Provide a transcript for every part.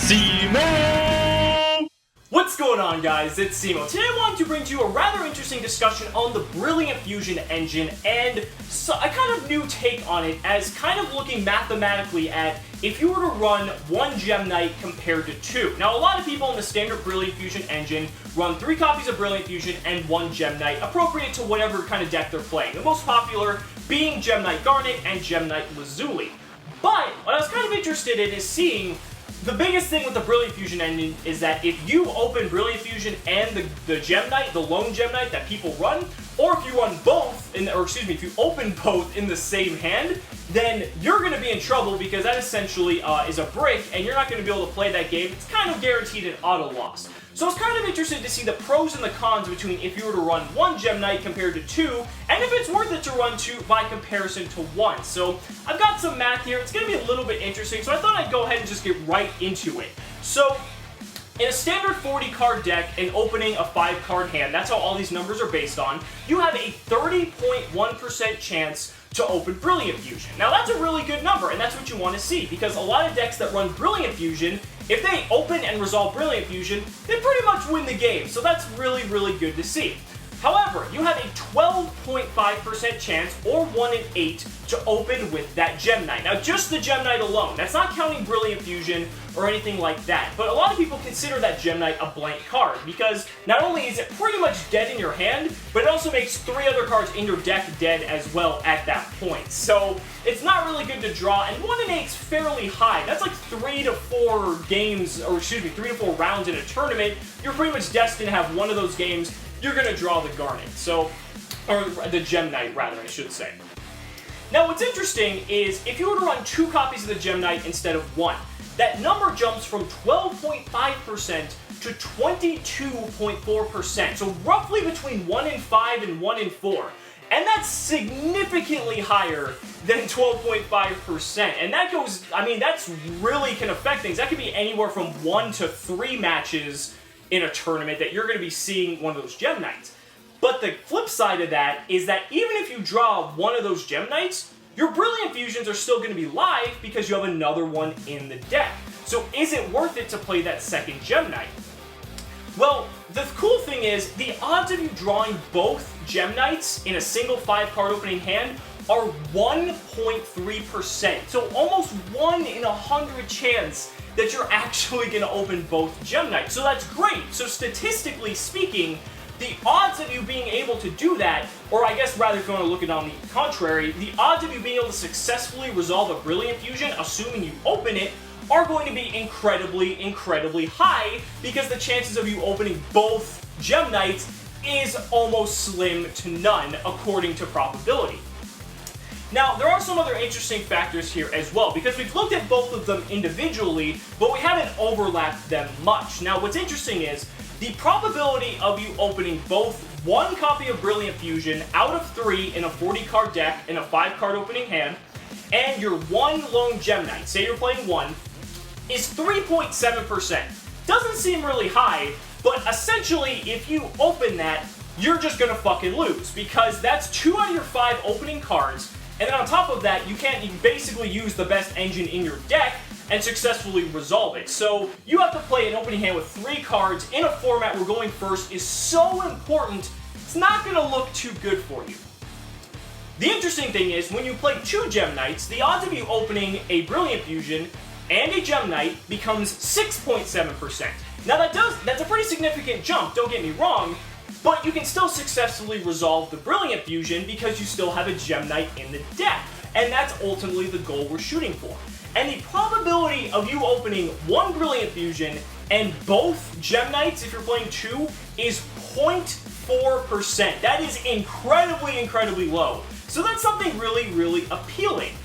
Cimoooooooo! What's going on, guys? It's Cimo. Today I wanted to bring to you a rather interesting discussion on the Brilliant Fusion engine and a kind of new take on it, as kind of looking mathematically at if you were to run one Gem Knight compared to two. Now, a lot of people in the standard Brilliant Fusion engine run 3 copies of Brilliant Fusion and 1 Gem Knight, appropriate to whatever kind of deck they're playing. The most popular being Gem Knight Garnet and Gem Knight Lazuli. But what I was kind of interested in is seeing the biggest thing with the Brilliant Fusion engine is that if you open Brilliant Fusion and the Gem Knight, the lone Gem Knight that people run, or if you run both, if you open both in the same hand, then you're going to be in trouble because that essentially is a brick and you're not going to be able to play that game. It's kind of guaranteed an auto loss. So I was kind of interested to see the pros and the cons between if you were to run 1 Gem Knight compared to 2, and if it's worth it to run 2 by comparison to 1. So I've got some math here. It's going to be a little bit interesting, so I thought I'd go ahead and just get right into it. So in a standard 40-card deck and opening a 5-card hand, that's how all these numbers are based on, you have a 30.1% chance to open Brilliant Fusion. Now that's a really good number, and that's what you want to see, because a lot of decks that run Brilliant Fusion, if they open and resolve Brilliant Fusion, they pretty much win the game, so that's really, really good to see. However, you have a 12.5% chance, or 1 in 8, to open with that Gem Knight. Now, just the Gem Knight alone. That's not counting Brilliant Fusion or anything like that. But a lot of people consider that Gem Knight a blank card, because not only is it pretty much dead in your hand, but it also makes 3 other cards in your deck dead as well at that point. So it's not really good to draw, and 1 in 8 is fairly high. That's like 3 to 4 games, or excuse me, 3 to 4 rounds in a tournament. You're pretty much destined to have one of those games. You're going to draw the Garnet, or the Gem Knight, rather, I should say. Now, what's interesting is, if you were to run 2 copies of the Gem Knight instead of 1, that number jumps from 12.5% to 22.4%, so roughly between 1 in 5 and 1 in 4. And that's significantly higher than 12.5%. And that goes, that's really can affect things. That could be anywhere from 1 to 3 matches in a tournament that you're going to be seeing one of those Gem Knights. But the flip side of that is that even if you draw one of those Gem Knights, your Brilliant Fusions are still going to be live because you have another one in the deck. So is it worth it to play that second Gem Knight? Well, the cool thing is, the odds of you drawing both Gem Knights in a single 5-card opening hand are 1.3%. So almost 1 in 100 chance that you're actually going to open both Gem Knights. So that's great. So statistically speaking, the odds of you being able to do that, or I guess rather if you want to look at it on the contrary, the odds of you being able to successfully resolve a Brilliant Fusion, assuming you open it, are going to be incredibly, incredibly high, because the chances of you opening both Gem Knights is almost slim to none, according to probability. Now, there are some other interesting factors here as well, because we've looked at both of them individually, but we haven't overlapped them much. Now, what's interesting is, the probability of you opening both 1 copy of Brilliant Fusion out of 3 in a 40-card deck in a 5-card opening hand, and your 1 lone Gem Knight, say you're playing 1, is 3.7%. Doesn't seem really high, but essentially, if you open that, you're just gonna fucking lose, because that's 2 out of your 5 opening cards. And then on top of that, you basically use the best engine in your deck and successfully resolve it. So you have to play an opening hand with 3 cards in a format where going first is so important, it's not going to look too good for you. The interesting thing is, when you play 2 Gem Knights, the odds of you opening a Brilliant Fusion and a Gem Knight becomes 6.7%. Now that's a pretty significant jump, don't get me wrong, but you can still successfully resolve the Brilliant Fusion because you still have a Gem Knight in the deck. And that's ultimately the goal we're shooting for. And the probability of you opening 1 Brilliant Fusion and both Gem Knights, if you're playing 2, is 0.4%. That is incredibly, incredibly low. So that's something really, really appealing.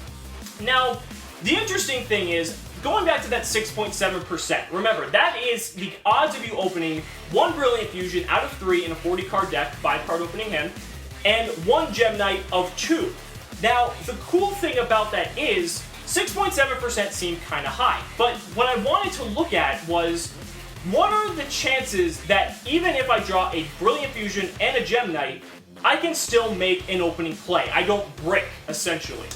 Now, the interesting thing is, going back to that 6.7%, remember, that is the odds of you opening 1 Brilliant Fusion out of 3 in a 40-card deck, 5-card opening hand, and 1 Gem Knight of 2. Now, the cool thing about that is, 6.7% seemed kind of high, but what I wanted to look at was, what are the chances that even if I draw a Brilliant Fusion and a Gem Knight, I can still make an opening play? I don't brick, essentially.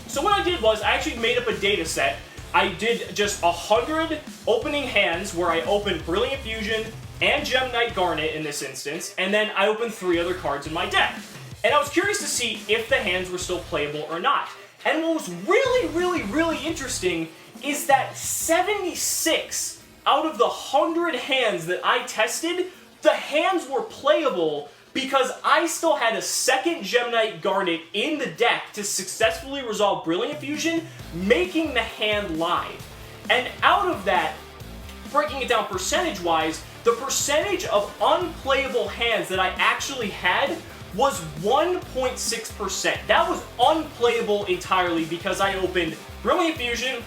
So what I did was, I actually made up a data set I did just 100 opening hands where I opened Brilliant Fusion and Gem Knight Garnet in this instance, and then I opened 3 other cards in my deck. And I was curious to see if the hands were still playable or not. And what was really interesting is that 76 out of the 100 hands that I tested, the hands were playable because I still had a second Gem Knight Garnet in the deck to successfully resolve Brilliant Fusion, making the hand live. And out of that, breaking it down percentage-wise, the percentage of unplayable hands that I actually had was 1.6%. That was unplayable entirely because I opened Brilliant Fusion,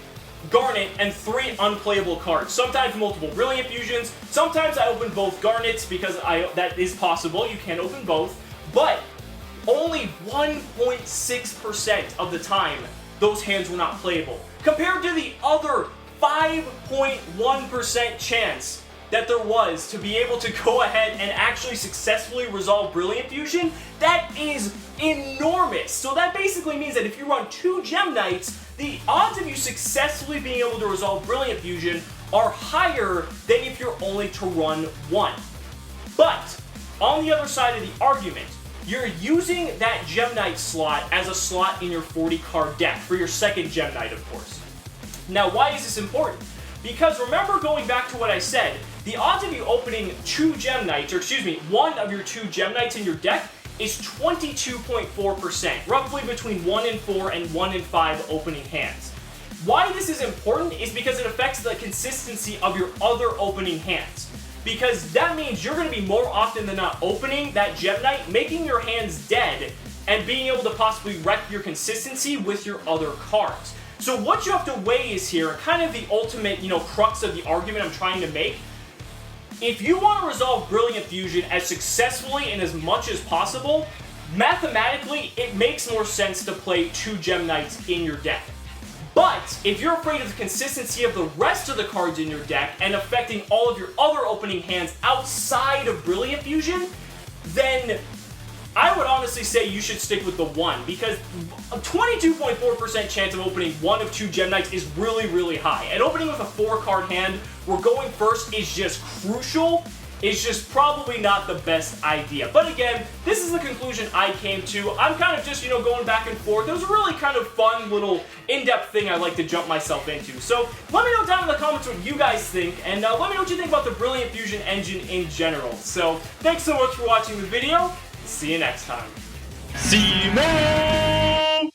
Garnet, and 3 unplayable cards. Sometimes multiple Brilliant Fusions, sometimes I open both Garnets because that is possible, you can open both, but only 1.6% of the time those hands were not playable. Compared to the other 5.1% chance that there was to be able to go ahead and actually successfully resolve Brilliant Fusion, that is enormous. So that basically means that if you run 2 Gem Knights, the odds of you successfully being able to resolve Brilliant Fusion are higher than if you're only to run 1. But, on the other side of the argument, you're using that Gem Knight slot as a slot in your 40-card deck, for your second Gem Knight, of course. Now, why is this important? Because remember, going back to what I said, the odds of you opening 2 Gem Knights, or excuse me, 1 of your 2 Gem Knights in your deck is 22.4%, roughly between 1 in 4 and 1 in 5 opening hands. Why this is important is because it affects the consistency of your other opening hands. Because that means you're going to be more often than not opening that Gem Knight, making your hands dead, and being able to possibly wreck your consistency with your other cards. So what you have to weigh is here, kind of the ultimate, crux of the argument I'm trying to make. If you want to resolve Brilliant Fusion as successfully and as much as possible, mathematically, it makes more sense to play 2 Gem Knights in your deck. But, if you're afraid of the consistency of the rest of the cards in your deck and affecting all of your other opening hands outside of Brilliant Fusion, then I would honestly say you should stick with the 1, because a 22.4% chance of opening 1 of 2 Gem Knights is really high. And opening with a 4-card hand where going first is just crucial, is just probably not the best idea. But again, this is the conclusion I came to. I'm kind of just, going back and forth. It was a really kind of fun little in-depth thing I like to jump myself into. So let me know down in the comments what you guys think, and let me know what you think about the Brilliant Fusion engine in general. So thanks so much for watching the video. See you next time. Cimoooooooo!